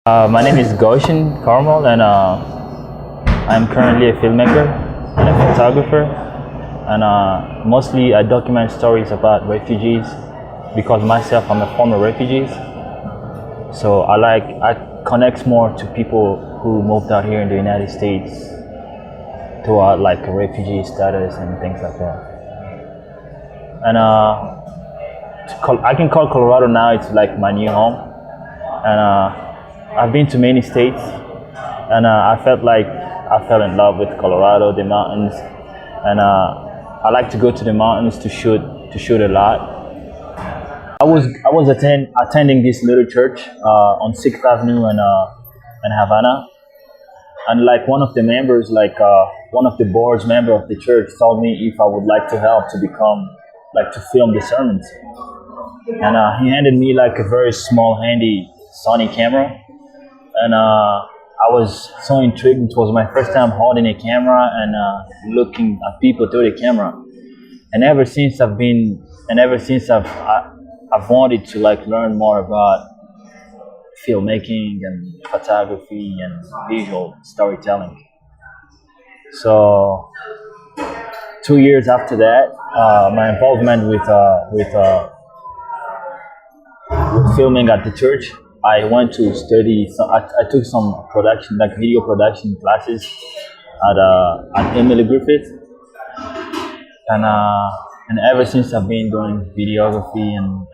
My name is Goshen Carmel, and I'm currently a filmmaker and a photographer. And mostly I document stories about refugees because myself, I'm a former refugee. So I connect more to people who moved out here in the United States to like refugee status and things like that. And I can call Colorado now, it's like my new home. And I've been to many states, and I fell in love with Colorado, the mountains, and I like to go to the mountains to shoot a lot. I was attending this little church on 6th Avenue in Havana, and like one of the members, one of the board's member of the church, told me if I would like to help to film the sermons, and he handed me like a very small, handy Sony camera. And I was so intrigued. It was my first time holding a camera and looking at people through the camera. And ever since I've wanted to like learn more about filmmaking and photography and visual storytelling. So 2 years after that, my involvement with filming at the church, I went to study. So I took some production, like video production classes at Emily Griffith, and ever since I've been doing videography and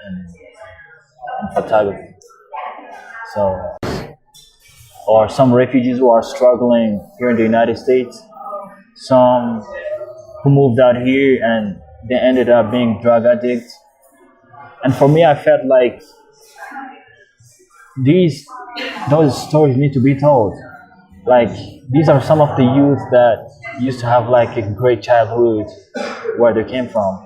photography. So, or some refugees who are struggling here in the United States, some who moved out here and they ended up being drug addicts, and for me, I felt like those stories need to be told. Like, these are some of the youth that used to have like a great childhood where they came from,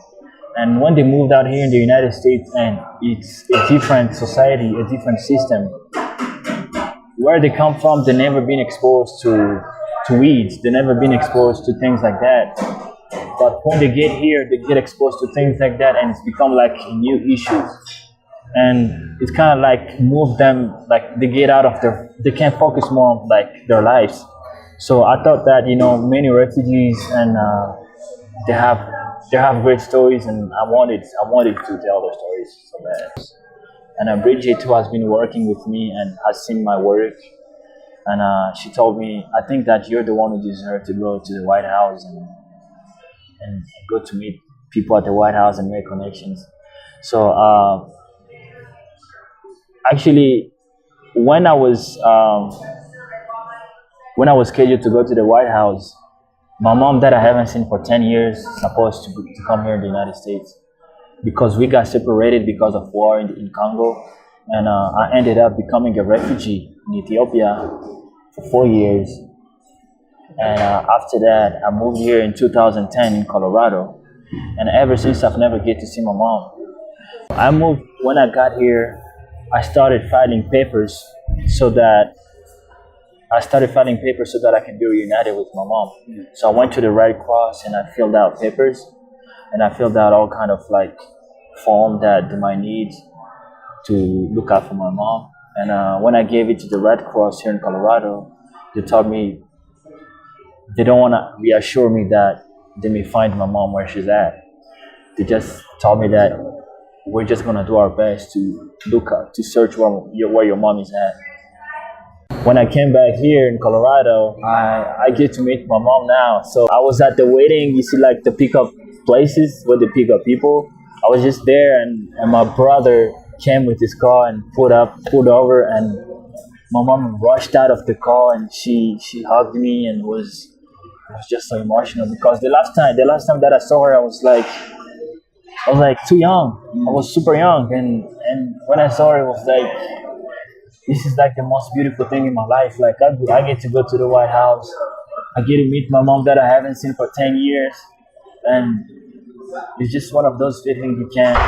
and when they moved out here in the United States, and it's a different society, a different system. Where they come from, they never been exposed to weeds, they never been exposed to things like that. But when they get here, they get exposed to things like that, and it's become like a new issue. And it's kind of like move them, like they get out of they can't focus more on like their lives. So I thought that, many refugees, and they have great stories, and I wanted to tell their stories so bad. And Bridget, who has been working with me and has seen my work, and she told me, I think that you're the one who deserves to go to the White House and go to meet people at the White House and make connections. So actually, when I was scheduled to go to the White House, my mom that I haven't seen for 10 years supposed to come here in the United States, because we got separated because of war in Congo, and I ended up becoming a refugee in Ethiopia for 4 years. And after that, I moved here in 2010 in Colorado, and ever since I've never get to see my mom. When I got here, I started filing papers so that I can be reunited with my mom. So I went to the Red Cross and I filled out papers, and I filled out all kind of like form that they might need to look out for my mom. And when I gave it to the Red Cross here in Colorado, they told me they don't want to reassure me that they may find my mom where she's at. They just told me that we're just gonna do our best to search where your mom is at. When I came back here in Colorado, I get to meet my mom now. So I was at the wedding, you see like the pickup places where they pick up people. I was just there, and my brother came with his car and pulled over, and my mom rushed out of the car and she hugged me, and was just so emotional, because the last time that I saw her, I was like too young. I was super young, and when I saw her, it was like, this is like the most beautiful thing in my life. Like I get to go to the White House. I get to meet my mom that I haven't seen for 10 years, and it's just one of those feelings you can't